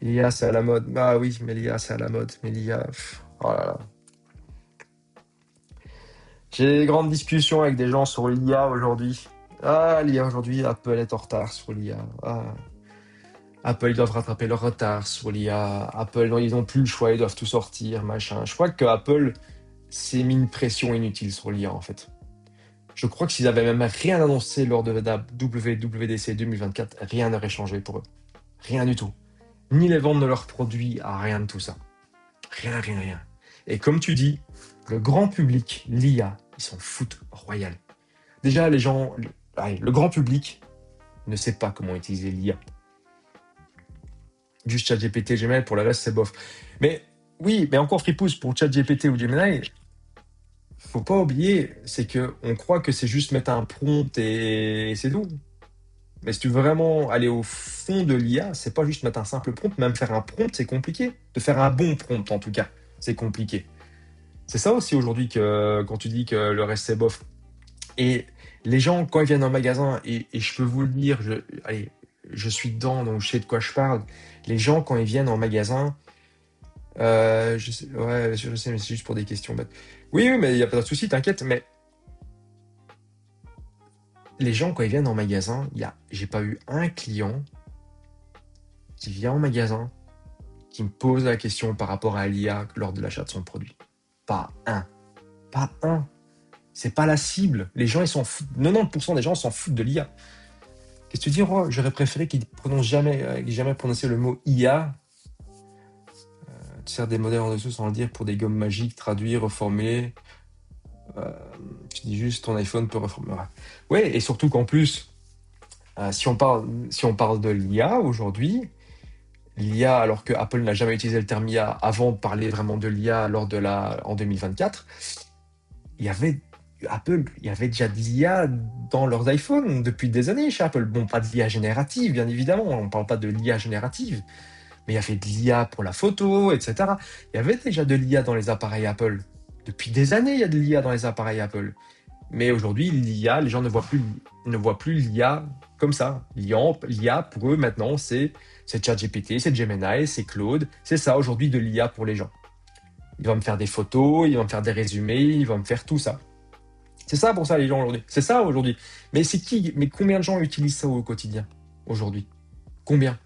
L'IA, c'est à la mode. Ah oui, mais l'IA, c'est à la mode. Mais l'IA, oh là là. J'ai des grandes discussions avec des gens sur l'IA aujourd'hui. Ah, l'IA aujourd'hui, Apple est en retard sur l'IA. Ah. Apple, ils doivent rattraper leur retard sur l'IA. Apple, non, ils n'ont plus le choix, ils doivent tout sortir, machin. Je crois que Apple s'est mis une pression inutile sur l'IA, en fait. Je crois que s'ils avaient même rien annoncé lors de la WWDC 2024, rien n'aurait changé pour eux. Rien du tout. Ni les ventes de leurs produits, rien de tout ça. Rien, rien, rien. Et comme tu dis, le grand public, l'IA, ils s'en foutent royal. Déjà, les gens, le grand public ne sait pas comment utiliser l'IA. Juste ChatGPT, Gemini, pour le reste, c'est bof. Mais oui, mais encore fripousse, pour ChatGPT ou Gemini, faut pas oublier, c'est que on croit que c'est juste mettre un prompt et c'est tout. Mais si tu veux vraiment aller au fond de l'IA, c'est pas juste mettre un simple prompt, même faire un prompt, c'est compliqué. De faire un bon prompt, en tout cas, c'est compliqué. C'est ça aussi aujourd'hui que quand tu dis que le reste c'est bof. Et les gens, quand ils viennent en magasin, et je peux vous le dire, allez, je suis dedans, donc je sais de quoi je parle. Les gens, quand ils viennent en magasin, je sais, ouais, je sais, mais c'est juste pour des questions bêtes. Oui, oui, mais il n'y a pas de souci, t'inquiète. Mais les gens, quand ils viennent en magasin, j'ai pas eu un client qui vient en magasin qui me pose la question par rapport à l'IA lors de l'achat de son produit. Pas un. Pas un. C'est pas la cible. Les gens, ils s'en foutent. 90% des gens s'en foutent de l'IA. Qu'est-ce que tu dis, Roi? J'aurais préféré qu'ils ne prononcent jamais prononcé le mot IA. Tu sers des modèles en dessous sans le dire pour des gommes magiques, traduire, reformuler. Euh, Tu dis juste ton iPhone peut reformuler. Ouais, ouais, et surtout qu'en plus, si on parle de l'IA aujourd'hui, l'IA, alors que Apple n'a jamais utilisé le terme IA avant de parler vraiment de l'IA en 2024, il y avait Apple, il y avait déjà de l'IA dans leurs iPhones depuis des années chez Apple. Bon, pas de l'IA générative, bien évidemment, on ne parle pas de l'IA générative, mais il y avait de l'IA pour la photo, etc. Il y avait déjà de l'IA dans les appareils Apple. Depuis des années, il y a de l'IA dans les appareils Apple. Mais aujourd'hui, l'IA, les gens ne voient plus l'IA comme ça. L'IA, pour eux, maintenant, c'est ChatGPT, c'est Gemini, c'est Claude. C'est ça, aujourd'hui, de l'IA pour les gens. Il va me faire des photos, il va me faire des résumés, il va me faire tout ça. C'est ça pour ça, les gens, aujourd'hui. C'est ça, aujourd'hui. Mais combien de gens utilisent ça au quotidien, aujourd'hui? Combien?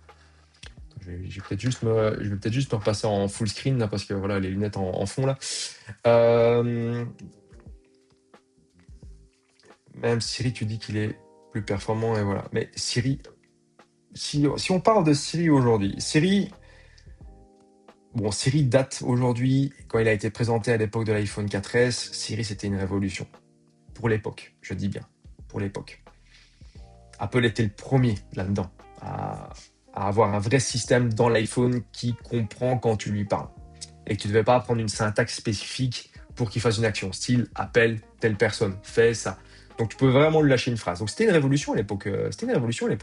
Je vais peut-être juste me repasser en full screen, là, parce que voilà, les lunettes en fond, là. Euh, Même Siri, tu dis qu'il est plus performant, et voilà. Mais Siri, si on parle de Siri aujourd'hui, Siri date aujourd'hui, quand il a été présenté à l'époque de l'iPhone 4S, Siri c'était une révolution. Pour l'époque, je dis bien, pour l'époque. Apple était le premier là-dedans à avoir un vrai système dans l'iPhone qui comprend quand tu lui parles. Et que tu ne devais pas apprendre une syntaxe spécifique pour qu'il fasse une action, style appelle telle personne, fais ça. Donc tu peux vraiment lui lâcher une phrase. Donc c'était une révolution à l'époque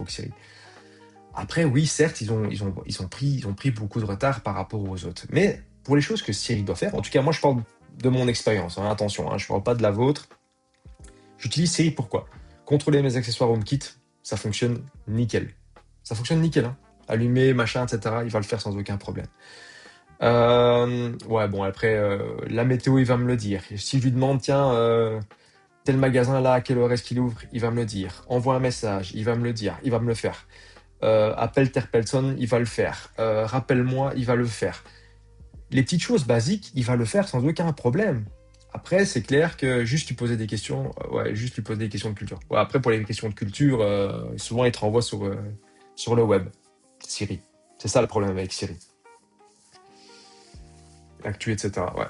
Siri. Après, oui, certes, ils ont pris beaucoup de retard par rapport aux autres. Mais pour les choses que Siri doit faire, en tout cas, moi, je parle de mon expérience, hein, attention, je ne parle pas de la vôtre. J'utilise Siri pourquoi? Contrôler mes accessoires HomeKit, ça fonctionne nickel. Ça fonctionne nickel, hein. Allumer, machin, etc., il va le faire sans aucun problème. Ouais, bon, après, la météo, il va me le dire. Si je lui demande, tiens, tel magasin là, à quelle heure est-ce qu'il ouvre, il va me le dire. Envoie un message, il va me le dire, il va me le faire. Appelle telle personne, il va le faire. Rappelle-moi, il va le faire. Les petites choses basiques, il va le faire sans aucun problème. Après, c'est clair que juste lui poser des questions, ouais, juste lui poser des questions de culture. Ouais, après, pour les questions de culture, souvent, il te renvoie sur le web. Siri. C'est ça le problème avec Siri. Actu, etc. Ouais.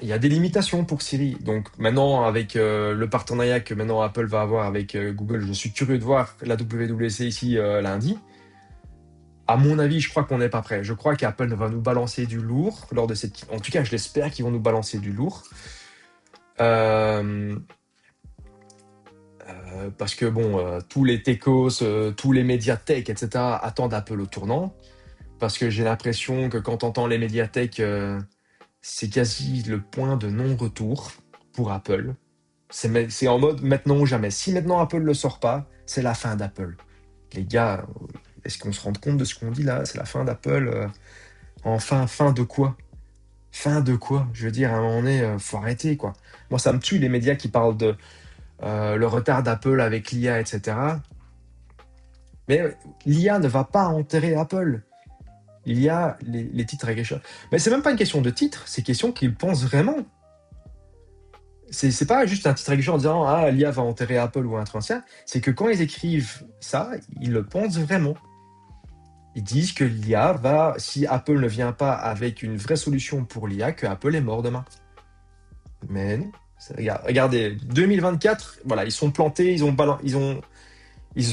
Il y a des limitations pour Siri. Donc maintenant, avec le partenariat que maintenant Apple va avoir avec Google, je suis curieux de voir la WWDC ici lundi. À mon avis, je crois qu'on n'est pas prêt. Je crois qu'Apple va nous balancer du lourd lors de cette. En tout cas, je l'espère qu'ils vont nous balancer du lourd. Euh, Parce que bon, tous les techos, tous les médiathèques, etc., attendent Apple au tournant. Parce que j'ai l'impression que quand on entend les médiathèques, c'est quasi le point de non-retour pour Apple. C'est en mode maintenant ou jamais. Si maintenant Apple ne le sort pas, c'est la fin d'Apple. Les gars, Est-ce qu'on se rend compte de ce qu'on dit là? C'est la fin d'Apple. Enfin, fin de quoi? Fin de quoi? Je veux dire, à un moment donné, faut arrêter, quoi. Moi, ça me tue les médias qui parlent de le retard d'Apple avec l'IA, etc. Mais l'IA ne va pas enterrer Apple. Il y a les titres à quelque chose. Mais c'est même pas une question de titre, c'est une question qu'ils pensent vraiment. C'est pas juste un titre à quelque chose en disant ah, l'IA va enterrer Apple ou un truc ancien. C'est que quand ils écrivent ça, ils le pensent vraiment. Ils disent que l'IA va, si Apple ne vient pas avec une vraie solution pour l'IA, que Apple est mort demain. Mais non. Regardez, 2024, voilà, ils sont plantés, ils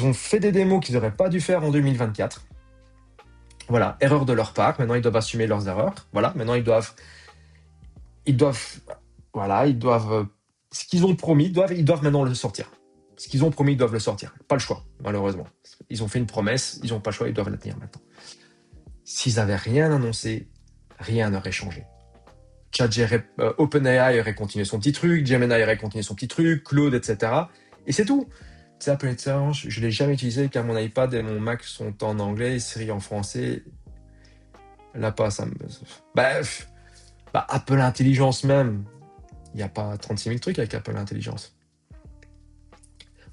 ont fait des démos qu'ils n'auraient pas dû faire en 2024. Voilà, erreur de leur part. Maintenant, ils doivent assumer leurs erreurs. Voilà, maintenant, ils doivent, voilà, ce qu'ils ont promis, ils doivent maintenant le sortir. Ce qu'ils ont promis, ils doivent le sortir. Pas le choix, malheureusement. Ils ont fait une promesse, ils n'ont pas le choix, ils doivent la tenir maintenant. S'ils avaient rien annoncé, rien n'aurait changé. OpenAI aurait continué son petit truc, Gemini aurait continué son petit truc, Claude, etc. Et c'est tout. Tu sais, Apple Intelligence, je ne l'ai jamais utilisé car mon iPad et mon Mac sont en anglais, Siri en français. Là, pas, ça me. Bref, Apple Intelligence même, il n'y a pas 36 000 trucs avec Apple Intelligence.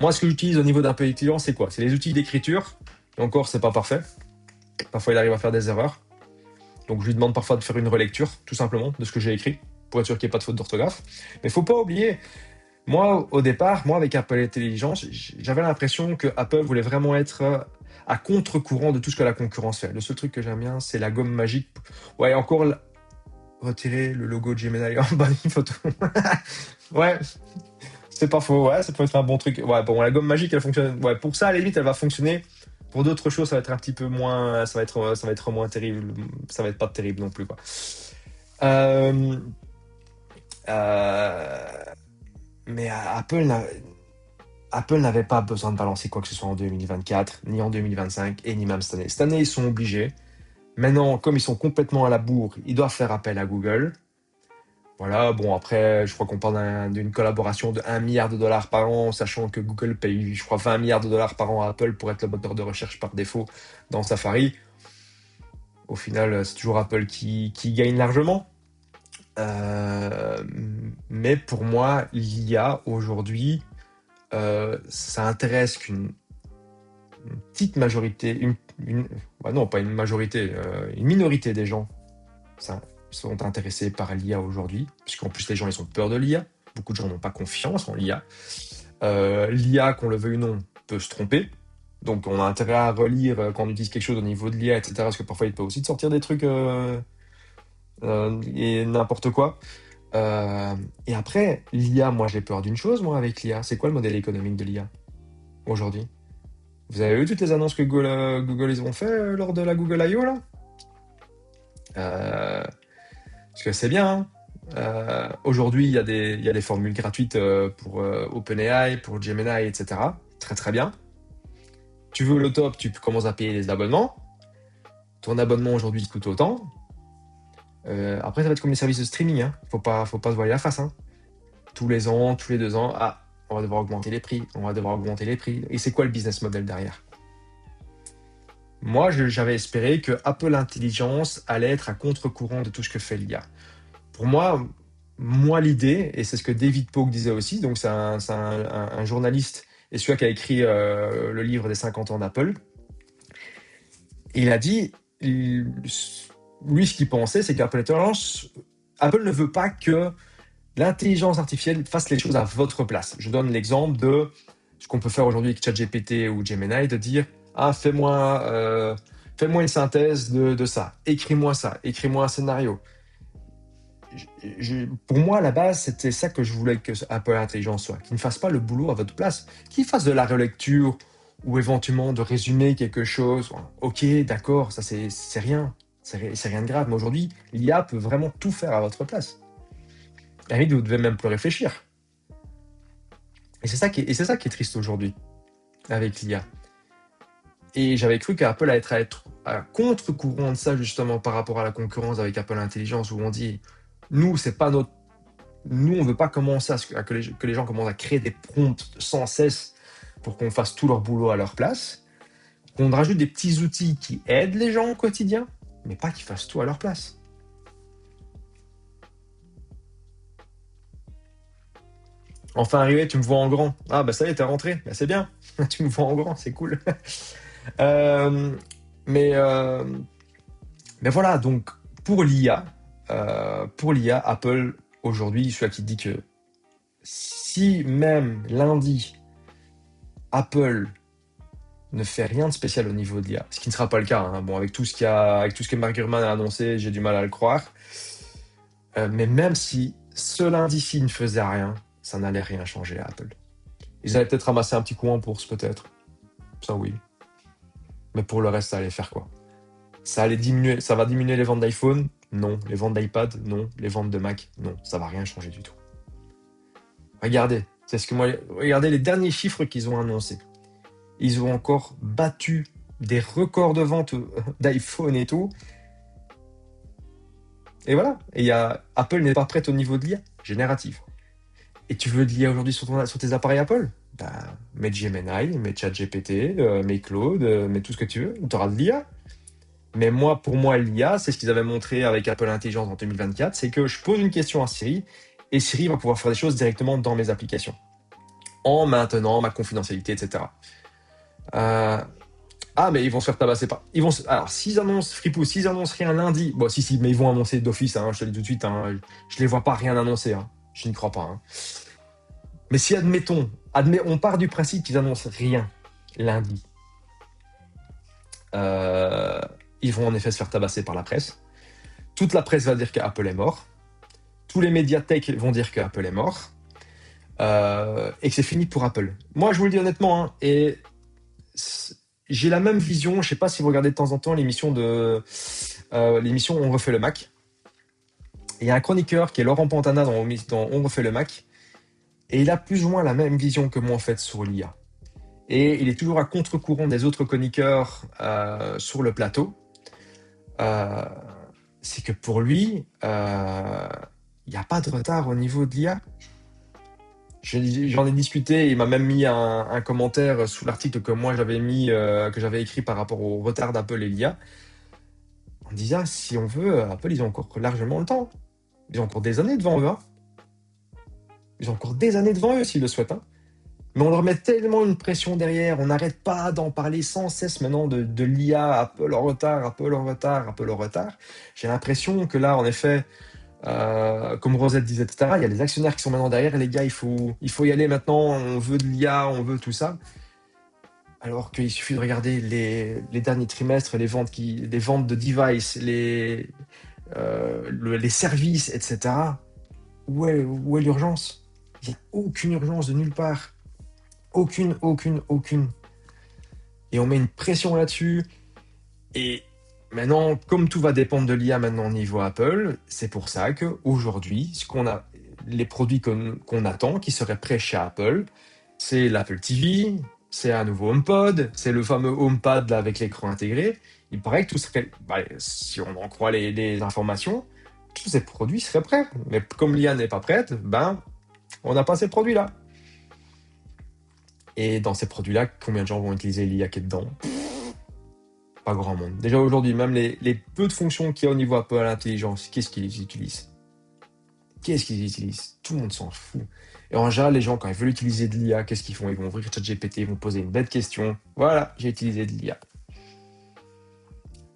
Moi, ce que j'utilise au niveau d'Apple Intelligence, c'est quoi? C'est les outils d'écriture. Et encore, c'est pas parfait. Parfois, il arrive à faire des erreurs. Donc, je lui demande parfois de faire une relecture, tout simplement, de ce que j'ai écrit, pour être sûr qu'il n'y ait pas de faute d'orthographe. Mais il ne faut pas oublier, moi, au départ, avec Apple Intelligence, j'avais l'impression que Apple voulait vraiment être à contre-courant de tout ce que la concurrence fait. Le seul truc que j'aime bien, c'est la gomme magique. Ouais, encore retirer le logo de Gemini en bas d'une photo. Ouais, c'est pas faux. Ouais, ça peut être un bon truc. Ouais, bon, la gomme magique, elle fonctionne. Ouais, pour ça, à la limite, elle va fonctionner. Pour d'autres choses, ça va être un petit peu moins. Ça va être moins terrible. Ça va être pas terrible non plus, quoi. Euh, euh, mais Apple n'avait pas besoin de balancer quoi que ce soit en 2024, ni en 2025, et ni même cette année. Cette année, ils sont obligés. Maintenant, comme ils sont complètement à la bourre, ils doivent faire appel à Google. Voilà, bon, après, je crois qu'on parle d'une collaboration de 1 milliard de dollars par an, sachant que Google paye, je crois, 20 milliards de dollars par an à Apple pour être le moteur de recherche par défaut dans Safari. Au final, c'est toujours Apple qui gagne largement. Euh, mais pour moi, l'IA aujourd'hui, ça intéresse une petite majorité, non, pas une majorité, une minorité des gens ça, sont intéressés par l'IA aujourd'hui, puisqu'en plus les gens ils ont peur de l'IA. Beaucoup de gens n'ont pas confiance en l'IA. L'IA, qu'on le veuille ou non, peut se tromper. Donc on a intérêt à relire quand on utilise quelque chose au niveau de l'IA, etc. Parce que parfois il peut aussi te sortir des trucs et n'importe quoi. Et après, l'IA, moi j'ai peur d'une chose, moi avec l'IA. C'est quoi le modèle économique de l'IA aujourd'hui? Vous avez vu toutes les annonces que Google ils ont fait lors de la Google I.O. là? Euh, Parce que c'est bien, hein. Aujourd'hui, il y a des formules gratuites pour OpenAI, pour Gemini, etc. Très très bien. Tu veux le top, tu commences à payer les abonnements. Ton abonnement aujourd'hui coûte autant. Après, ça va être comme les services de streaming. Hein. Faut pas se voiler la face. Hein. Tous les ans, tous les 2 ans, ah, on va devoir augmenter les prix. On va devoir augmenter les prix. Et c'est quoi le business model derrière? Moi, j'avais espéré que Apple Intelligence allait être à contre-courant de tout ce que fait l'IA. Pour moi, l'idée, et c'est ce que David Pogue disait aussi, donc c'est un journaliste et celui qui a écrit le livre des 50 ans d'Apple, il a dit, lui, ce qu'il pensait, c'est qu'Apple Apple ne veut pas que l'intelligence artificielle fasse les choses à votre place. Je donne l'exemple de ce qu'on peut faire aujourd'hui avec ChatGPT ou Gemini, de dire, ah, fais-moi une synthèse de ça, écris-moi ça, écris-moi un scénario. Pour moi, à la base, c'était ça que je voulais que Apple Intelligence soit. Qu'il ne fasse pas le boulot à votre place. Qu'il fasse de la relecture ou éventuellement de résumer quelque chose. Ok, d'accord, ça c'est rien. C'est rien de grave. Mais aujourd'hui, l'IA peut vraiment tout faire à votre place. À la limite, vous devez même plus réfléchir. Et c'est ça qui est triste aujourd'hui avec l'IA. Et j'avais cru qu'Apple allait être à contre-courant de ça, justement, par rapport à la concurrence avec Apple Intelligence, où on dit, nous, c'est pas notre. Nous, on veut pas commencer que les gens commencent à créer des prompts sans cesse pour qu'on fasse tout leur boulot à leur place. Qu'on rajoute des petits outils qui aident les gens au quotidien, mais pas qu'ils fassent tout à leur place. Enfin arrivé, tu me vois en grand. Ah bah ça y est, t'es rentré. Bah, c'est bien. Tu me vois en grand, c'est cool. Euh, mais, euh, mais voilà, donc pour l'IA, Apple, aujourd'hui, je suis là qui dit que si même lundi, Apple ne fait rien de spécial au niveau de l'IA, ce qui ne sera pas le cas, hein. Bon, avec tout ce que Mark Gurman a annoncé, j'ai du mal à le croire. Mais même si ce lundi-ci ne faisait rien, ça n'allait rien changer à Apple. Ils allaient peut-être ramasser un petit coup en bourse, peut-être. Ça, oui. Mais pour le reste, ça allait faire quoi? Ça va diminuer les ventes d'iPhone? Non. Les ventes d'iPad? Non. Les ventes de Mac? Non. Ça va rien changer du tout. Regardez. Regardez les derniers chiffres qu'ils ont annoncés. Ils ont encore battu des records de vente d'iPhone et tout. Et voilà. Apple n'est pas prête au niveau de l'IA générative. Et tu veux de l'IA aujourd'hui sur tes appareils Apple? Bah, mets Gemini, mets ChatGPT, mets Claude, mets tout ce que tu veux. Tu auras de l'IA. Mais pour moi, l'IA, c'est ce qu'ils avaient montré avec Apple Intelligence en 2024, c'est que je pose une question à Siri et Siri va pouvoir faire des choses directement dans mes applications, en maintenant ma confidentialité, etc. Euh, ah, mais ils vont se faire tabasser par. Alors, s'ils annoncent, Fripou, s'ils annoncent rien lundi, bon, si, mais ils vont annoncer d'office, hein, je te le dis tout de suite, hein, je les vois pas rien annoncer, hein, je n'y crois pas, hein. Mais si, on part du principe qu'ils annoncent rien lundi, euh, ils vont en effet se faire tabasser par la presse. Toute la presse va dire qu'Apple est mort. Tous les médias tech vont dire qu'Apple est mort. Et que c'est fini pour Apple. Moi, je vous le dis honnêtement, hein, j'ai la même vision. Je ne sais pas si vous regardez de temps en temps l'émission On refait le Mac. Il y a un chroniqueur qui est Laurent Pantana dans On refait le Mac. Et il a plus ou moins la même vision que moi en fait sur l'IA. Et il est toujours à contre-courant des autres chroniqueurs sur le plateau. Euh, c'est que pour lui, il n'y a pas de retard au niveau de l'IA. J'en ai discuté, il m'a même mis un commentaire sous l'article que moi que j'avais écrit par rapport au retard d'Apple et l'IA. On disait, ah, si on veut, Apple, ils ont encore largement le temps. Ils ont encore des années devant eux, hein. Ils ont encore des années devant eux s'ils le souhaitent, hein. Mais on leur met tellement une pression derrière, on n'arrête pas d'en parler sans cesse maintenant de l'IA, Apple en retard, Apple en retard, Apple en retard. J'ai l'impression que là, en effet, comme Rosette disait, etc., il y a les actionnaires qui sont maintenant derrière, et les gars, il faut y aller maintenant, on veut de l'IA, on veut tout ça. Alors qu'il suffit de regarder les derniers trimestres, les ventes de devices, les services, etc. Où est l'urgence? Il n'y a aucune urgence de nulle part. Aucune, aucune, aucune. Et on met une pression là-dessus. Et maintenant, comme tout va dépendre de l'IA maintenant au niveau Apple, c'est pour ça qu'aujourd'hui, les produits qu'on attend, qui seraient prêts chez Apple, c'est l'Apple TV, c'est un nouveau HomePod, c'est le fameux HomePad là, avec l'écran intégré. Il paraît que tout serait, si on en croit les informations, tous ces produits seraient prêts. Mais comme l'IA n'est pas prête, on n'a pas ces produits-là. Et dans ces produits-là, combien de gens vont utiliser l'IA qui est dedans? Pas grand monde. Déjà aujourd'hui, même les peu de fonctions qu'il y a au niveau Apple Intelligence, qu'est-ce qu'ils utilisent? Qu'est-ce qu'ils utilisent? Tout le monde s'en fout. Et en général, les gens, quand ils veulent utiliser de l'IA, qu'est-ce qu'ils font? Ils vont ouvrir ChatGPT, ils vont poser une bête question. Voilà, j'ai utilisé de l'IA.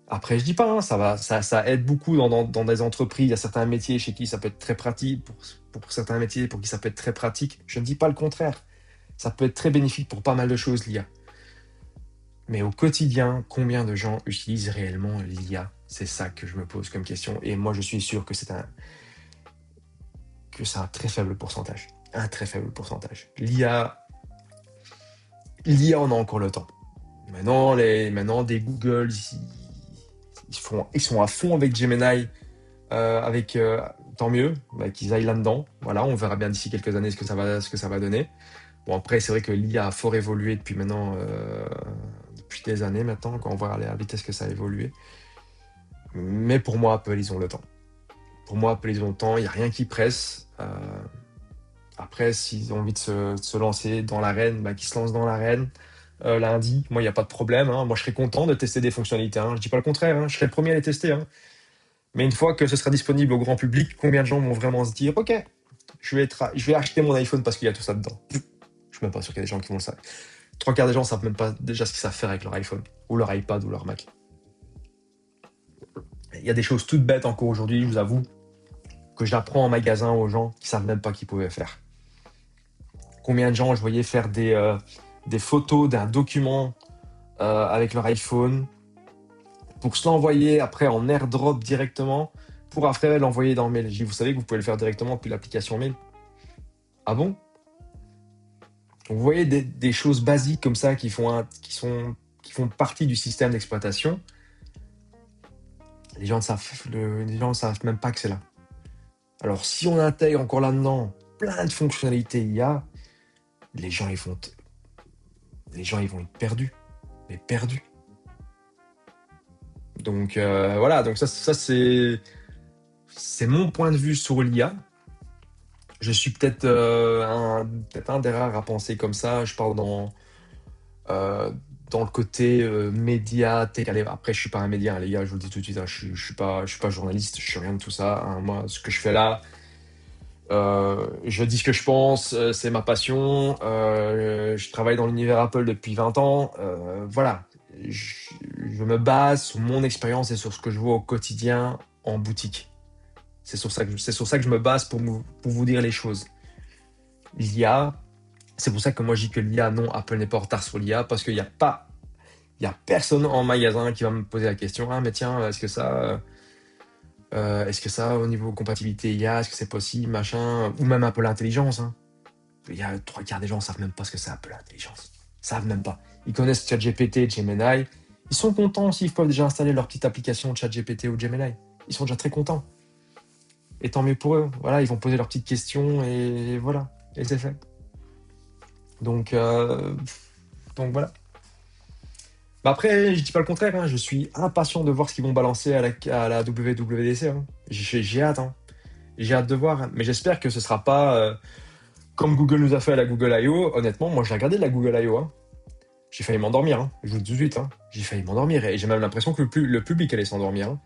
Après, je dis pas, hein, ça aide beaucoup dans des entreprises. Il y a certains métiers chez qui ça peut être très pratique. Pour certains métiers, pour qui ça peut être très pratique. Je ne dis pas le contraire. Ça peut être très bénéfique pour pas mal de choses, l'IA. Mais au quotidien, combien de gens utilisent réellement l'IA? C'est ça que je me pose comme question. Et moi, je suis sûr que c'est un très faible pourcentage. Un très faible pourcentage. L'IA, on a encore le temps. Maintenant des Google, ils sont à fond avec Gemini, tant mieux, qu'ils aillent là-dedans. Voilà, on verra bien d'ici quelques années ce que ça va donner. Bon, après, c'est vrai que l'IA a fort évolué depuis des années maintenant, quand on voit à la vitesse que ça a évolué. Mais pour moi, Apple, ils ont le temps. Pour moi, Apple, ils ont le temps, il n'y a rien qui presse. Après, s'ils ont envie de se lancer dans l'arène, qu'ils se lancent dans l'arène. lundi. Moi, il n'y a pas de problème, hein. Moi, je serais content de tester des fonctionnalités, hein. Je dis pas le contraire, hein. Je serais le premier à les tester, hein. Mais une fois que ce sera disponible au grand public, combien de gens vont vraiment se dire, OK, je vais acheter mon iPhone parce qu'il y a tout ça dedans. Je suis même pas sûr qu'il y a des gens qui vont le savoir. Trois quarts des gens savent même pas déjà ce qu'ils savent faire avec leur iPhone, ou leur iPad, ou leur Mac. Il y a des choses toutes bêtes encore aujourd'hui, je vous avoue, que j'apprends en magasin aux gens qui savent même pas qu'ils pouvaient faire. Combien de gens je voyais faire des photos d'un document avec leur iPhone pour se l'envoyer après en AirDrop directement pour après l'envoyer dans Mail. J'ai dit, vous savez que vous pouvez le faire directement depuis l'application Mail. Ah bon? Donc, vous voyez des choses basiques comme ça qui font partie du système d'exploitation. Les gens ne savent même pas que c'est là. Alors si on intègre encore là-dedans plein de fonctionnalités IA, les gens ils vont être perdus, mais perdus. Donc voilà, donc ça c'est mon point de vue sur l'IA. Je suis peut-être un des rares à penser comme ça. Je parle euh, dans le côté média, télé. Après, je suis pas un média, hein, les gars, je vous le dis tout de suite, hein, je suis pas journaliste, je suis rien de tout ça, hein. Moi, ce que je fais là, je dis ce que je pense, c'est ma passion. Je travaille dans l'univers Apple depuis 20 ans. Voilà, je, je me base sur mon expérience et sur ce que je vois au quotidien en boutique. C'est sur ça que je me base pour vous dire les choses. L'IA, c'est pour ça que moi je dis que l'IA, non, Apple n'est pas en retard sur l'IA, parce qu'il n'y a pas, il y a personne en magasin qui va me poser la question, ah mais tiens, est-ce que ça au niveau compatibilité IA, est-ce que c'est possible, machin, ou même Apple Intelligence, hein. Il y a trois quarts des gens ne savent même pas ce que c'est Apple Intelligence. Ils savent même pas. Ils connaissent ChatGPT, Gemini. Ils sont contents s'ils peuvent déjà installer leur petite application ChatGPT ou Gemini. Ils sont déjà très contents. Et tant mieux pour eux. Voilà, ils vont poser leurs petites questions et voilà. Et c'est fait. Donc, euh, donc voilà. Bah après, je dis pas le contraire, hein. Je suis impatient de voir ce qu'ils vont balancer à la WWDC, hein. J'ai hâte, hein. J'ai hâte de voir, hein. Mais j'espère que ce sera pas comme Google nous a fait à la Google I.O. Honnêtement, moi j'ai regardé la Google I.O., hein. J'ai failli m'endormir, hein. Je vous le dis tout de suite, hein. J'ai failli m'endormir et j'ai même l'impression que le public allait s'endormir, hein.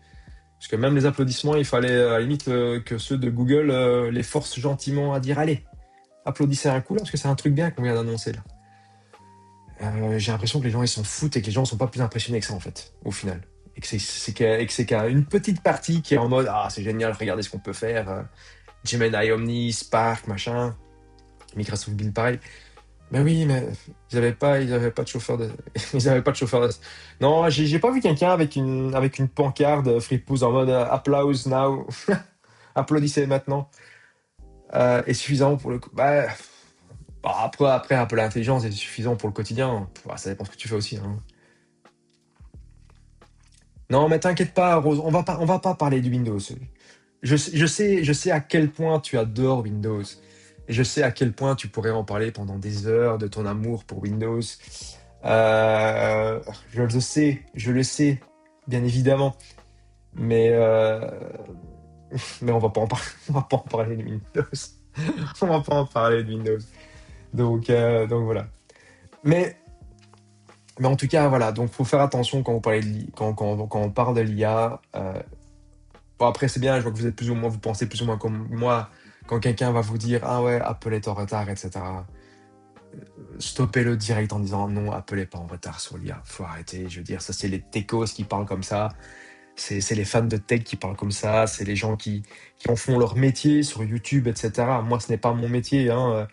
Parce que même les applaudissements, il fallait à la limite que ceux de Google les forcent gentiment à dire allez, applaudissez un coup là, parce que c'est un truc bien qu'on vient d'annoncer là. J'ai l'impression que les gens ils s'en foutent et que les gens sont pas plus impressionnés que ça en fait, au final. Et que c'est qu'à une petite partie qui est en mode ah c'est génial, regardez ce qu'on peut faire. Gemini, Omni, Spark, machin. Microsoft Build pareil. Ben oui, mais ils avaient pas de chauffeur de, ils avaient pas de chauffeur de. Non, j'ai pas vu quelqu'un avec une pancarte fripouze en mode applause now, applaudissez maintenant, est suffisant pour le coup. Bah, après, un peu l'intelligence est suffisant pour le quotidien. Bah, ça dépend ce que tu fais aussi, hein. Non, mais t'inquiète pas, Rose, on va pas parler du Windows. Je sais à quel point tu adores Windows. Et je sais à quel point tu pourrais en parler pendant des heures de ton amour pour Windows. Euh, je le sais, bien évidemment. Mais, mais on va pas en parler, on va pas en parler de Windows. On va pas en parler de Windows. Donc voilà. Mais, mais en tout cas, voilà. Donc, faut faire attention quand vous parlez quand on parle de l'IA. Bon, après, c'est bien, je vois que vous êtes plus ou moins, vous pensez plus ou moins comme moi. Quand quelqu'un va vous dire, ah ouais, Apple est en retard, etc. Stoppez-le direct en disant, non, Apple est pas en retard sur l'IA. Faut arrêter. Je veux dire, ça, c'est les techos qui parlent comme ça. C'est les fans de tech qui parlent comme ça. C'est les gens qui en font leur métier sur YouTube, etc. Moi, ce n'est pas mon métier, hein.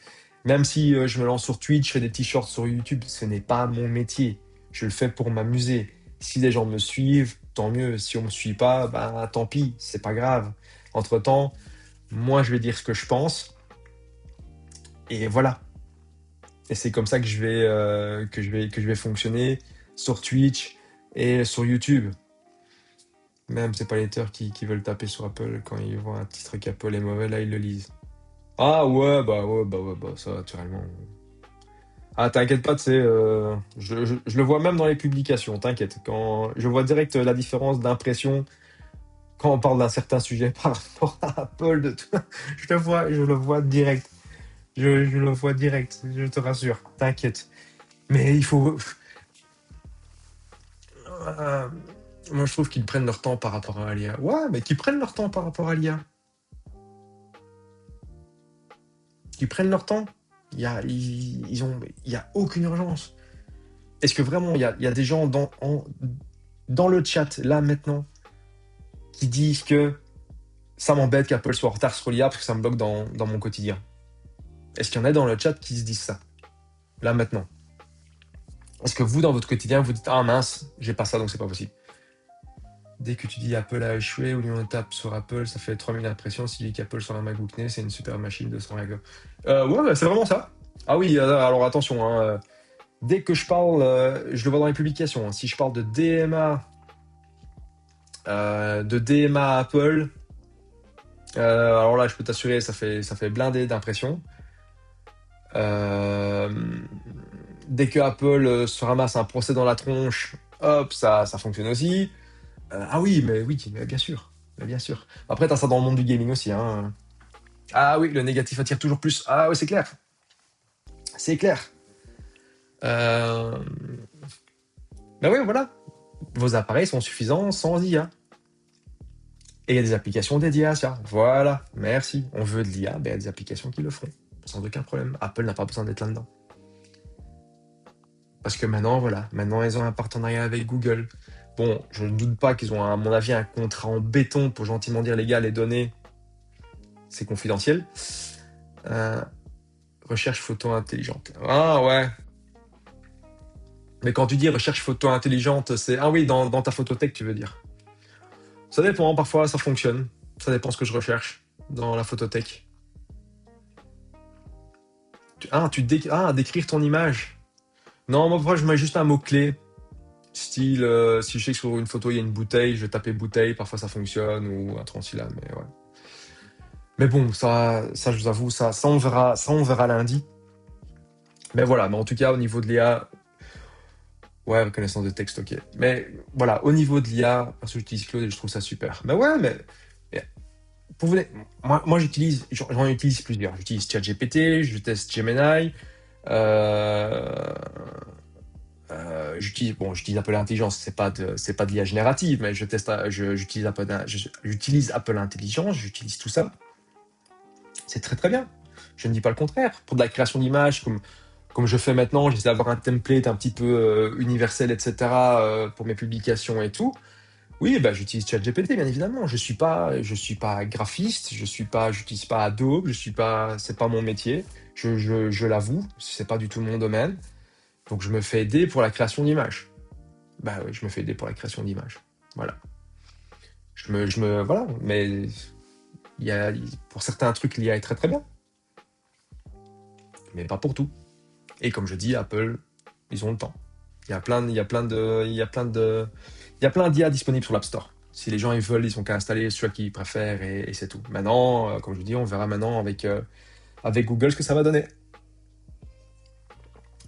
Même si je me lance sur Twitch, je fais des t-shirts sur YouTube, ce n'est pas mon métier. Je le fais pour m'amuser. Si les gens me suivent, tant mieux. Si on me suit pas, ben tant pis, c'est pas grave. Entre-temps, moi je vais dire ce que je pense et voilà. Et c'est comme ça que je vais fonctionner sur Twitch et sur YouTube. Même c'est pas les haters qui veulent taper sur Apple quand ils voient un petit truc Apple est mauvais, là ils le lisent. Ah ouais, bah ça naturellement. Ah, t'inquiète pas, tu sais, je le vois même dans les publications, t'inquiète. Quand je vois direct la différence d'impression quand on parle d'un certain sujet par rapport à Apple, je le vois direct. Je le vois direct, je te rassure, t'inquiète. Mais il faut. euh, Moi, je trouve qu'ils prennent leur temps par rapport à l'IA. Ouais, mais qu'ils prennent leur temps par rapport à l'IA. Qu'ils prennent leur temps. Il y a aucune urgence. Est-ce que vraiment, il y a des gens dans le chat, là, maintenant, qui disent que ça m'embête qu'Apple soit en retard sur l'IA parce que ça me bloque dans mon quotidien? Est-ce qu'il y en a dans le chat qui se disent ça, là, maintenant? Est-ce que vous, dans votre quotidien, vous dites ah mince, j'ai pas ça donc c'est pas possible? Dès que tu dis Apple a échoué ou on tape sur Apple, ça fait 3000 impressions. Si dit qu'Apple sur un MacBook Air, c'est une super machine de 100 MHz. Ouais, bah, c'est vraiment ça. Ah oui, alors attention, hein, dès que je parle, je le vois dans les publications, hein, si je parle de DMA Apple, alors là, je peux t'assurer, ça fait blindé d'impressions. Euh, Dès que Apple se ramasse un procès dans la tronche, hop, ça fonctionne aussi. Ah oui, mais bien sûr. Mais bien sûr. Après, t'as ça dans le monde du gaming aussi. Hein. Ah oui, le négatif attire toujours plus. Ah oui, c'est clair. C'est clair. Euh... Ben oui, voilà. Vos appareils sont suffisants sans IA. Et il y a des applications dédiées à ça. Voilà, merci. On veut de l'IA, ben, il y a des applications qui le feront. Sans aucun problème. Apple n'a pas besoin d'être là-dedans. Parce que maintenant, voilà, maintenant ils ont un partenariat avec Google. Bon, je ne doute pas qu'ils ont, à mon avis, un contrat en béton pour gentiment dire les gars, les données, c'est confidentiel. Euh, Recherche photo intelligente. Ah ouais. Mais quand tu dis recherche photo intelligente, c'est. Ah oui, dans ta photothèque, tu veux dire. Ça dépend, parfois ça fonctionne. Ça dépend ce que je recherche dans la photothèque. Décrire ton image. Non, moi, parfois, je mets juste un mot-clé. Style, si je sais que sur une photo, il y a une bouteille, je vais taper bouteille, parfois ça fonctionne, ou un transsyllabe, mais ouais. Mais bon, ça je vous avoue, ça on verra lundi. Mais voilà, mais en tout cas, au niveau de l'IA, ouais, reconnaissance de texte, ok. Mais voilà, au niveau de l'IA, parce que j'utilise Claude et je trouve ça super. Mais ouais, mais pour vous dire, moi j'en utilise plusieurs. J'utilise ChatGPT, je teste Gemini, euh, j'utilise Apple Intelligence, c'est pas de l'IA générative, mais j'utilise Apple Intelligence, j'utilise tout ça. C'est très très bien. Je ne dis pas le contraire. Pour de la création d'images, comme je fais maintenant, j'essaie d'avoir un template un petit peu universel, etc. Pour mes publications et tout. Oui, bah, j'utilise ChatGPT, bien évidemment. Je suis pas graphiste, j'utilise pas Adobe, c'est pas mon métier. Je l'avoue, c'est pas du tout mon domaine. Donc je me fais aider pour la création d'images. Bah oui, je me fais aider pour la création d'images. Voilà. Voilà. Mais pour certains trucs, l'IA est très très bien, mais pas pour tout. Et comme je dis, Apple, ils ont le temps. Il y a plein d'IA disponibles sur l'App Store. Si les gens ils veulent, ils ont qu'à installer celui qu'ils préfèrent et c'est tout. Maintenant, comme je vous dis, on verra maintenant avec Google ce que ça va donner.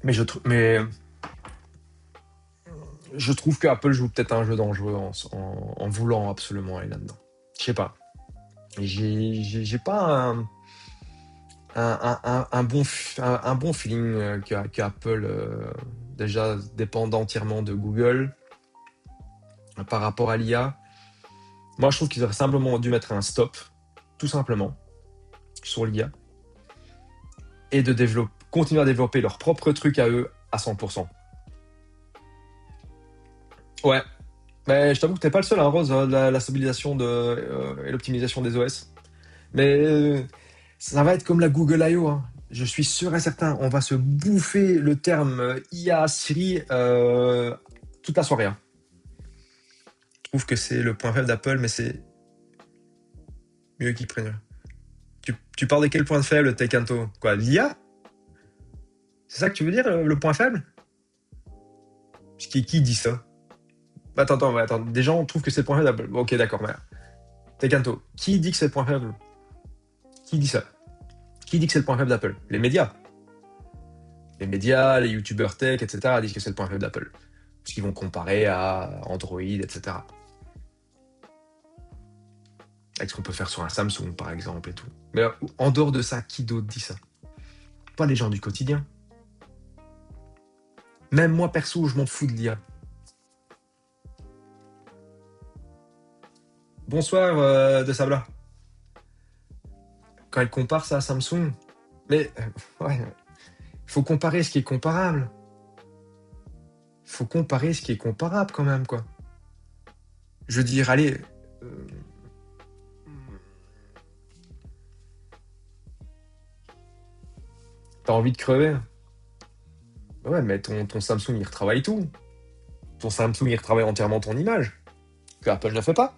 Mais je trouve que Apple joue peut-être un jeu dangereux en voulant absolument aller là-dedans. Je sais pas. J'ai pas un bon feeling qu'Apple déjà dépend entièrement de Google par rapport à l'IA. Moi, je trouve qu'ils auraient simplement dû mettre un stop, tout simplement, sur l'IA, et continuer à développer leur propre truc à eux à 100%. Ouais, mais je t'avoue que t'es pas le seul, hein, Rose, la stabilisation et l'optimisation des OS. Mais ça va être comme la Google I.O. Hein. Je suis sûr et certain, on va se bouffer le terme IA Siri toute la soirée. Hein. Je trouve que c'est le point faible d'Apple, mais c'est mieux qu'ils prennent. Tu parles de quel point faible, Tekanto? Quoi, l'IA? C'est ça que tu veux dire, le point faible? Qui dit ça? Attends. Des gens trouvent que c'est le point faible d'Apple. Bon, ok, d'accord, mais. Tekanto, qui dit que c'est le point faible? Qui dit ça? Qui dit que c'est le point faible d'Apple? Les médias. Les médias, les youtubeurs tech, etc. disent que c'est le point faible d'Apple. Parce qu'ils vont comparer à Android, etc. Avec ce qu'on peut faire sur un Samsung, par exemple, et tout. Mais en dehors de ça, qui d'autre dit ça? Pas les gens du quotidien. Même moi, perso, je m'en fous de l'IA. Bonsoir, de Sabla. Quand elle compare ça à Samsung, mais ouais, faut comparer ce qui est comparable. Faut comparer ce qui est comparable quand même, quoi. Je veux dire, allez, euh, t'as envie de crever. Ouais, mais ton Samsung, il retravaille tout. Ton Samsung, il retravaille entièrement ton image. Que Apple ne fait pas.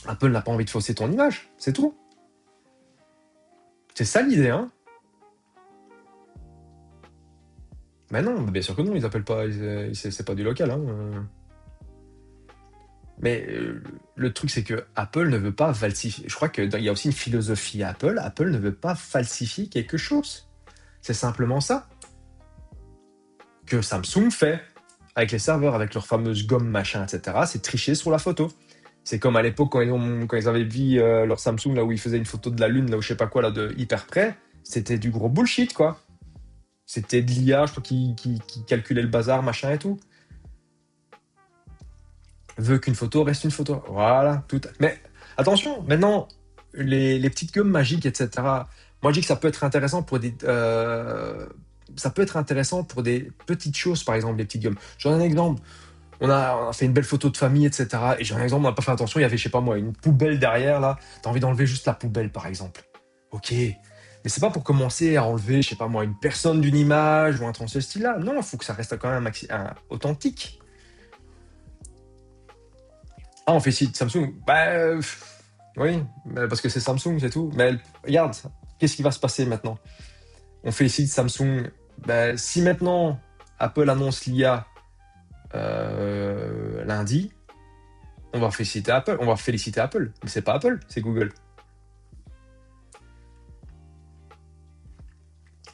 Apple n'a pas envie de fausser ton image, c'est tout. C'est ça l'idée, hein. Mais non, bien sûr que non, ils appellent pas, c'est pas du local, hein. Mais le truc, c'est que Apple ne veut pas falsifier. Je crois qu'il y a aussi une philosophie à Apple. Apple ne veut pas falsifier quelque chose. C'est simplement ça que Samsung fait avec les serveurs, avec leurs fameuses gommes, machin, etc. C'est tricher sur la photo. C'est comme à l'époque quand ils avaient vu leur Samsung là où ils faisaient une photo de la lune là où je sais pas quoi là de hyper près. C'était du gros bullshit quoi. C'était de l'IA, je crois qui calculait le bazar, machin et tout. Veut qu'une photo reste une photo. Voilà, tout. Mais attention, maintenant, les petites gommes magiques, etc. Moi, je dis que ça peut être intéressant pour ça peut être intéressant pour des petites choses, par exemple, les petites gommes. J'en ai un exemple. On a fait une belle photo de famille, etc. Et j'ai un exemple, on n'a pas fait attention, il y avait, je sais pas moi, une poubelle derrière, là. T'as envie d'enlever juste la poubelle, par exemple. Ok. Mais c'est pas pour commencer à enlever, je sais pas moi, une personne d'une image ou un truc de ce style-là. Non, il faut que ça reste quand même authentique. Ah, on fait site Samsung. Bah, oui, parce que c'est Samsung, c'est tout. Mais regarde, qu'est-ce qui va se passer maintenant? On félicite Samsung. Bah, si maintenant Apple annonce l'IA lundi, on va féliciter Apple. Mais c'est pas Apple, c'est Google.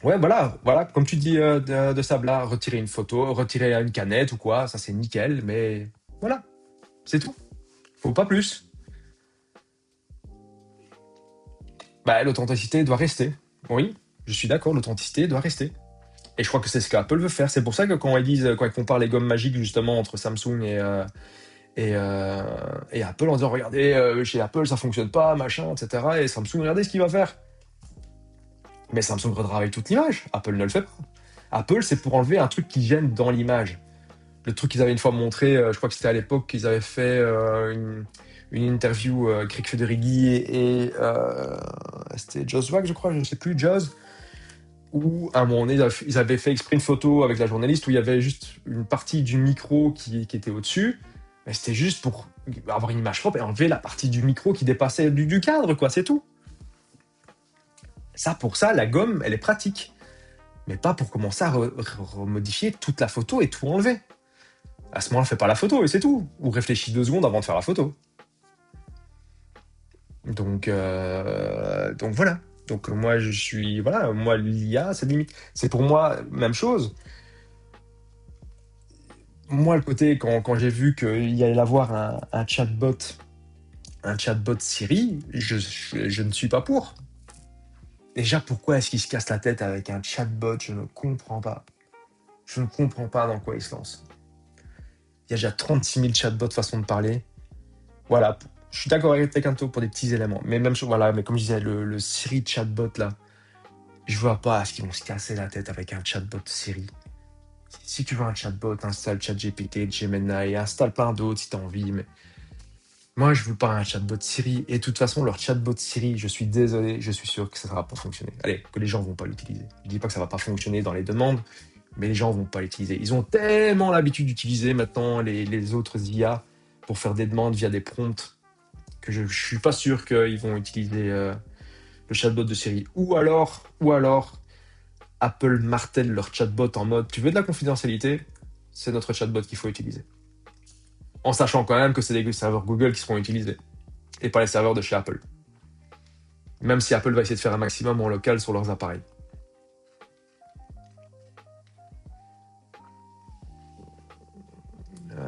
Ouais, voilà, voilà, comme tu dis de Sabla, retirer une photo, retirer une canette ou quoi, ça c'est nickel, mais voilà, c'est tout. Faut pas plus. Bah, l'authenticité doit rester. Oui, je suis d'accord, l'authenticité doit rester. Et je crois que c'est ce qu'Apple veut faire. C'est pour ça que quand ils comparent les gommes magiques justement entre Samsung et, euh, et Apple en disant regardez, chez Apple ça fonctionne pas, machin, etc. Et Samsung, regardez ce qu'il va faire. Mais Samsung retravaille toute l'image. Apple ne le fait pas. Apple, c'est pour enlever un truc qui gêne dans l'image. Le truc qu'ils avaient une fois montré, je crois que c'était à l'époque qu'ils avaient fait une interview Greg Federighi c'était Joss Wag, je crois, je ne sais plus, Joss, où à un moment donné, ils avaient fait exprès une photo avec la journaliste où il y avait juste une partie du micro qui était au-dessus. Mais c'était juste pour avoir une image propre et enlever la partie du micro qui dépassait du cadre, quoi, c'est tout. Ça, pour ça, la gomme, elle est pratique. Mais pas pour commencer à remodifier toute la photo et tout enlever. À ce moment-là, fais pas la photo et c'est tout. Ou réfléchis 2 secondes avant de faire la photo. Donc voilà. Donc moi, je suis. Voilà, moi, l'IA, c'est limite. C'est pour moi, même chose. Moi, le côté, quand j'ai vu qu'il y allait avoir un chatbot Siri, je ne suis pas pour. Déjà, pourquoi est-ce qu'il se casse la tête avec un chatbot? Je ne comprends pas. Je ne comprends pas dans quoi il se lance. Il y a déjà 36 000 chatbots façon de parler. Voilà, je suis d'accord avec Tekanto pour des petits éléments. Mais même chose, voilà, mais comme je disais, le Siri chatbot là, je vois pas ce qu'ils vont se casser la tête avec un chatbot Siri. Si tu veux un chatbot, installe ChatGPT, Gemini, installe plein d'autres si t'as envie, mais moi je veux pas un chatbot Siri. Et de toute façon, leur chatbot Siri, je suis désolé, je suis sûr que ça ne va pas fonctionner. Allez, que les gens vont pas l'utiliser. Je dis pas que ça va pas fonctionner dans les demandes, mais les gens vont pas l'utiliser. Ils ont tellement l'habitude d'utiliser maintenant les autres IA pour faire des demandes via des prompts que je suis pas sûr qu'ils vont utiliser le chatbot de Siri. Ou alors, Apple martèle leur chatbot en mode tu veux de la confidentialité, c'est notre chatbot qu'il faut utiliser. En sachant quand même que c'est les serveurs Google qui seront utilisés et pas les serveurs de chez Apple. Même si Apple va essayer de faire un maximum en local sur leurs appareils.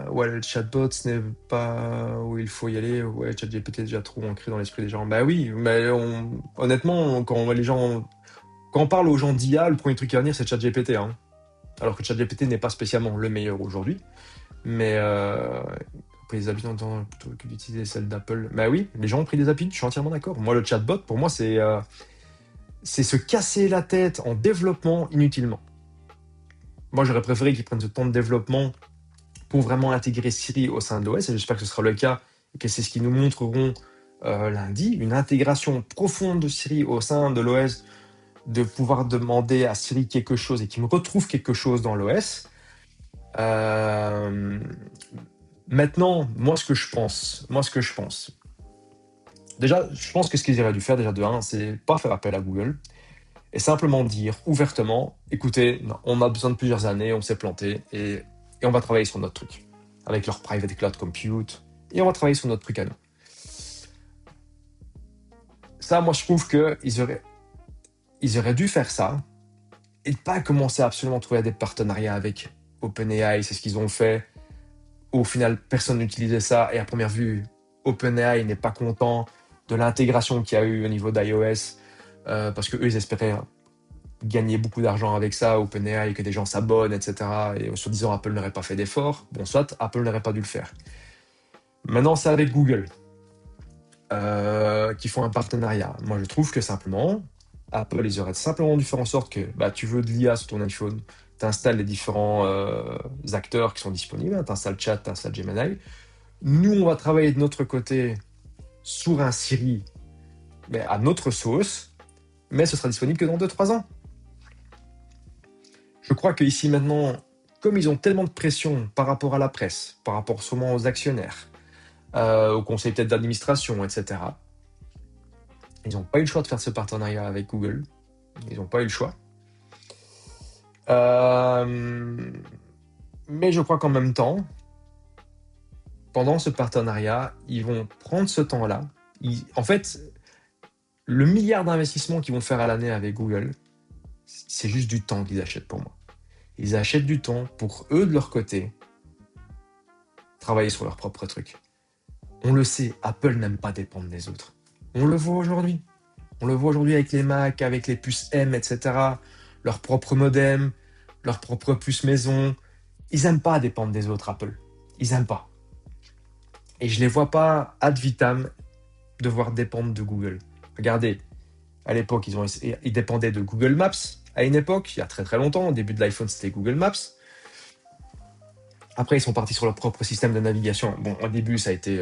Ouais, le chatbot, ce n'est pas où il faut y aller. Ouais, ChatGPT est déjà trop ancré dans l'esprit des gens. Bah oui, mais honnêtement, quand on parle aux gens d'IA, le premier truc qui va venir, c'est ChatGPT. Hein. Alors que ChatGPT n'est pas spécialement le meilleur aujourd'hui. Mais après, les habitudes plutôt que d'utiliser celle d'Apple. Bah oui, les gens ont pris des habitudes, je suis entièrement d'accord. Moi, le chatbot, pour moi, c'est se casser la tête en développement inutilement. Moi, j'aurais préféré qu'ils prennent ce temps de développement pour vraiment intégrer Siri au sein de l'OS, et j'espère que ce sera le cas, et que c'est ce qu'ils nous montreront lundi, une intégration profonde de Siri au sein de l'OS, de pouvoir demander à Siri quelque chose et qu'il me retrouve quelque chose dans l'OS. Euh, Maintenant, moi ce que je pense, déjà, je pense que ce qu'ils auraient dû faire, déjà de un, c'est pas faire appel à Google, et simplement dire ouvertement, écoutez, non, on a besoin de plusieurs années, on s'est planté, et on va travailler sur notre truc, avec leur private cloud compute, et on va travailler sur notre truc à nous. Ça, moi, je trouve ils auraient dû faire ça, et pas commencer à absolument trouver des partenariats avec OpenAI, c'est ce qu'ils ont fait. Au final, personne n'utilisait ça, et à première vue, OpenAI n'est pas content de l'intégration qu'il y a eu au niveau d'iOS, parce qu'eux, ils espéraient gagner beaucoup d'argent avec ça, OpenAI, que des gens s'abonnent, etc. Et soi-disant, Apple n'aurait pas fait d'efforts. Bon, soit, Apple n'aurait pas dû le faire. Maintenant, c'est avec Google qui font un partenariat. Moi, je trouve que simplement, Apple, ils auraient simplement dû faire en sorte que bah, tu veux de l'IA sur ton iPhone, tu installes les différents acteurs qui sont disponibles, tu installes Chat, tu installes Gemini. Nous, on va travailler de notre côté sur un Siri, mais à notre sauce, mais ce sera disponible que dans 2-3 ans. Je crois qu'ici maintenant, comme ils ont tellement de pression par rapport à la presse, par rapport sûrement aux actionnaires, au conseil peut-être d'administration, etc., ils n'ont pas eu le choix de faire ce partenariat avec Google. Ils n'ont pas eu le choix. Mais je crois qu'en même temps, pendant ce partenariat, ils vont prendre ce temps-là. En fait, le milliard d'investissements qu'ils vont faire à l'année avec Google, c'est juste du temps qu'ils achètent pour moi. Ils achètent du temps pour eux, de leur côté, travailler sur leur propre truc. On le sait, Apple n'aime pas dépendre des autres. On le voit aujourd'hui. On le voit aujourd'hui avec les Mac, avec les puces M, etc. Leur propre modem, leur propre puce maison. Ils n'aiment pas dépendre des autres, Apple. Ils n'aiment pas. Et je les vois pas ad vitam devoir dépendre de Google. Regardez, à l'époque, ils dépendaient de Google Maps. À une époque, il y a très très longtemps, au début de l'iPhone, c'était Google Maps. Après, ils sont partis sur leur propre système de navigation. Bon, au début, ça a été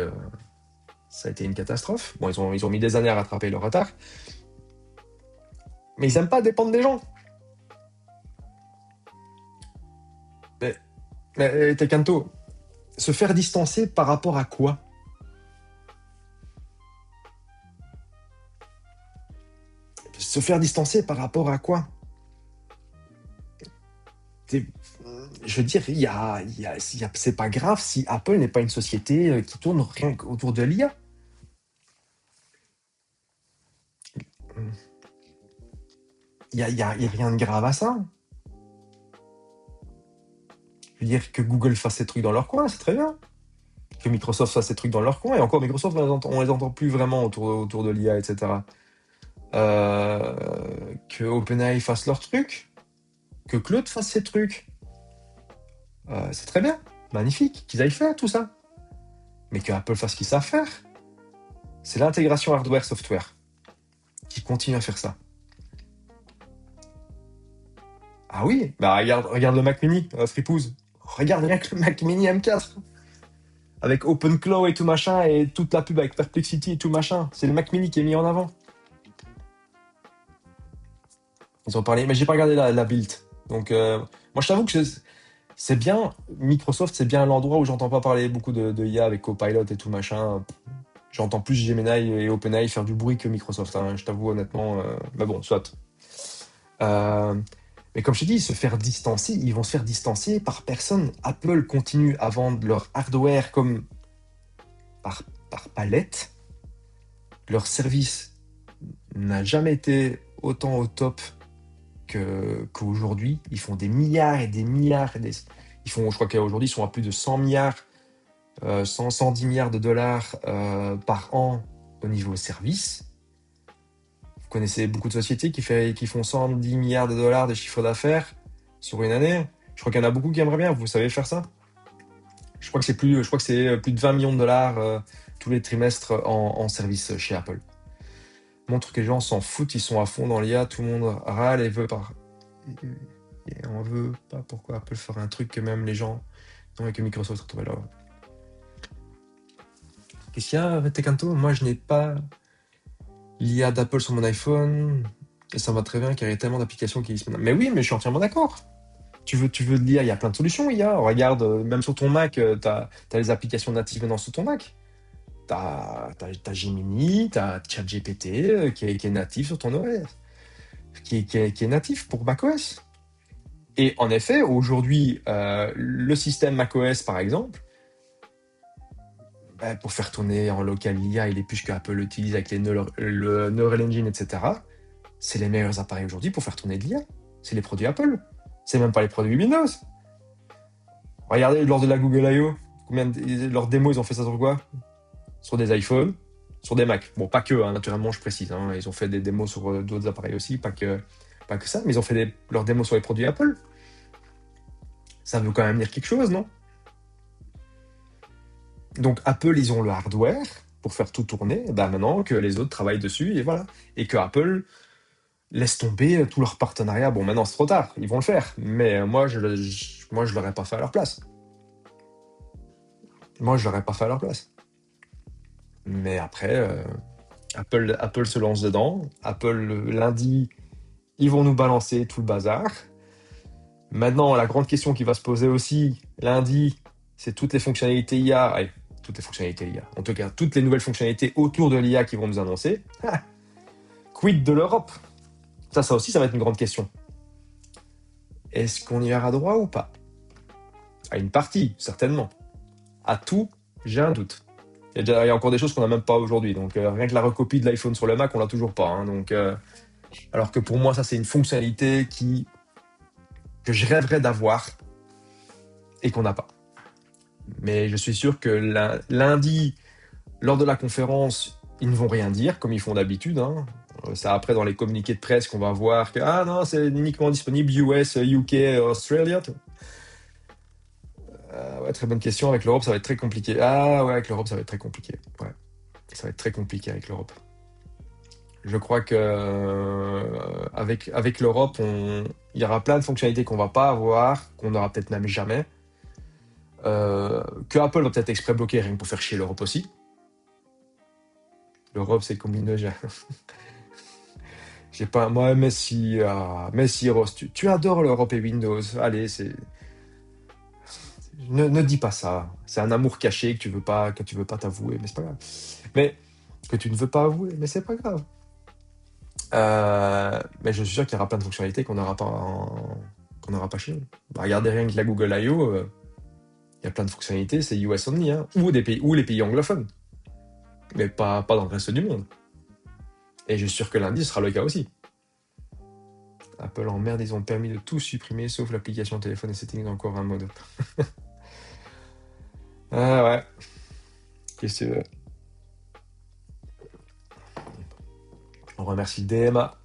une catastrophe. Bon, ils ont mis des années à rattraper leur retard. Mais ils n'aiment pas dépendre des gens. Mais Tekanto, se faire distancer par rapport à quoi? Se faire distancer par rapport à quoi? Je veux dire, c'est pas grave si Apple n'est pas une société qui tourne rien autour de l'IA. Il y a rien de grave à ça. Je veux dire, que Google fasse ses trucs dans leur coin, c'est très bien. Que Microsoft fasse ses trucs dans leur coin. Et encore, Microsoft, on les entend plus vraiment autour de l'IA, etc. Que OpenAI fasse leur truc. Que Claude fasse ses trucs. C'est très bien. Magnifique. Qu'ils aillent faire tout ça. Mais que Apple fasse ce qu'ils savent faire. C'est l'intégration hardware-software qui continue à faire ça. Ah oui, bah regarde le Mac Mini, Fripouze. Regarde rien que le Mac Mini M4. Avec OpenClaw et tout machin, et toute la pub avec Perplexity et tout machin. C'est le Mac Mini qui est mis en avant. Ils ont parlé, mais j'ai pas regardé la build. Donc, moi je t'avoue que c'est bien, Microsoft, c'est bien l'endroit où j'entends pas parler beaucoup de IA avec Copilot et tout machin. J'entends plus Gemini et OpenAI faire du bruit que Microsoft, hein, je t'avoue honnêtement. Mais bon, soit. Euh, mais comme je te dis, se faire distancer, ils vont se faire distancer par personne. Apple continue à vendre leur hardware comme par palette. Leur service n'a jamais été autant au top qu'aujourd'hui. Ils font des milliards et des milliards. Je crois qu'aujourd'hui, ils sont à plus de 100 milliards, 110 milliards de dollars par an au niveau service. Vous connaissez beaucoup de sociétés qui font 110 milliards de dollars de chiffre d'affaires sur une année. Je crois qu'il y en a beaucoup qui aimeraient bien. Vous savez faire ça? Je crois que c'est plus de 20 millions de dollars tous les trimestres en service chez Apple. Montre que les gens s'en foutent, ils sont à fond dans l'IA, tout le monde râle et veut pas. Et on veut pas. Pourquoi Apple ferait un truc que même les gens, non, que Microsoft retrouve là. Qu'est-ce qu'il y a, Tecanto? Moi, je n'ai pas l'IA d'Apple sur mon iPhone. Et ça va très bien car il y a tellement d'applications qui existent maintenant. Mais oui, mais je suis entièrement d'accord. Tu veux de l'IA, il y a plein de solutions IA. Regarde, même sur ton Mac, tu as les applications natives maintenant sur ton Mac. T'as Gemini, t'as ChatGPT qui est natif sur ton OS, qui est natif pour macOS. Et en effet, aujourd'hui, le système macOS, par exemple, bah, pour faire tourner en local l'IA et les puces que Apple utilise avec le Neural Engine, etc., c'est les meilleurs appareils aujourd'hui pour faire tourner de l'IA. C'est les produits Apple. C'est même pas les produits Windows. Regardez lors de la Google I.O., leurs démos, ils ont fait ça sur quoi? Sur des iPhones, sur des Mac. Bon, pas que, hein, naturellement, je précise. Hein, ils ont fait des démos sur d'autres appareils aussi, pas que ça, mais ils ont fait leurs démos sur les produits Apple. Ça veut quand même dire quelque chose, non? Donc Apple, ils ont le hardware pour faire tout tourner. Ben maintenant que les autres travaillent dessus, et voilà. Et que Apple laisse tomber tout leur partenariat. Bon, maintenant, c'est trop tard. Ils vont le faire. Mais moi, je l'aurais pas fait à leur place. Moi, je l'aurais pas fait à leur place. Mais après, Apple se lance dedans. Apple, lundi, ils vont nous balancer tout le bazar. Maintenant, la grande question qui va se poser aussi lundi, c'est toutes les fonctionnalités IA. Allez, toutes les fonctionnalités IA. En tout cas, toutes les nouvelles fonctionnalités autour de l'IA qui vont nous annoncer. Ah, quid de l'Europe? Ça aussi, ça va être une grande question. Est-ce qu'on y ira droit ou pas? À une partie, certainement. À tout, j'ai un doute. Il y a encore des choses qu'on n'a même pas aujourd'hui. Donc, rien que la recopie de l'iPhone sur le Mac, on l'a toujours pas. Hein. Donc, alors que pour moi, ça, c'est une fonctionnalité que je rêverais d'avoir et qu'on n'a pas. Mais je suis sûr que lundi, lors de la conférence, ils ne vont rien dire, comme ils font d'habitude. Hein. C'est après dans les communiqués de presse qu'on va voir que ah non, c'est uniquement disponible US, UK, Australia. Ouais, très bonne question. Avec l'Europe, ça va être très compliqué. Ah ouais, avec l'Europe, ça va être très compliqué. Ouais, ça va être très compliqué avec l'Europe. Je crois que avec l'Europe, il y aura plein de fonctionnalités qu'on va pas avoir, qu'on n'aura peut-être même jamais. Que Apple va peut-être exprès bloquer rien que pour faire chier l'Europe aussi. L'Europe, c'est comme une. J'ai pas. Moi, Messi, Messi, Ross, tu adores l'Europe et Windows. Allez, c'est. Ne dis pas ça. C'est un amour caché que tu veux pas t'avouer, mais c'est pas grave. Mais que tu ne veux pas avouer, mais c'est pas grave. Mais je suis sûr qu'il y aura plein de fonctionnalités qu'on n'aura pas chez nous. Bah, regardez rien que la Google I.O., il y a plein de fonctionnalités, c'est US only, hein, ou les pays anglophones, mais pas dans le reste du monde. Et je suis sûr que lundi, ce sera le cas aussi. Apple en merde, ils ont permis de tout supprimer, sauf l'application téléphone et settings, encore un mode. Ah ouais, qu'est-ce que tu veux? On remercie DMA.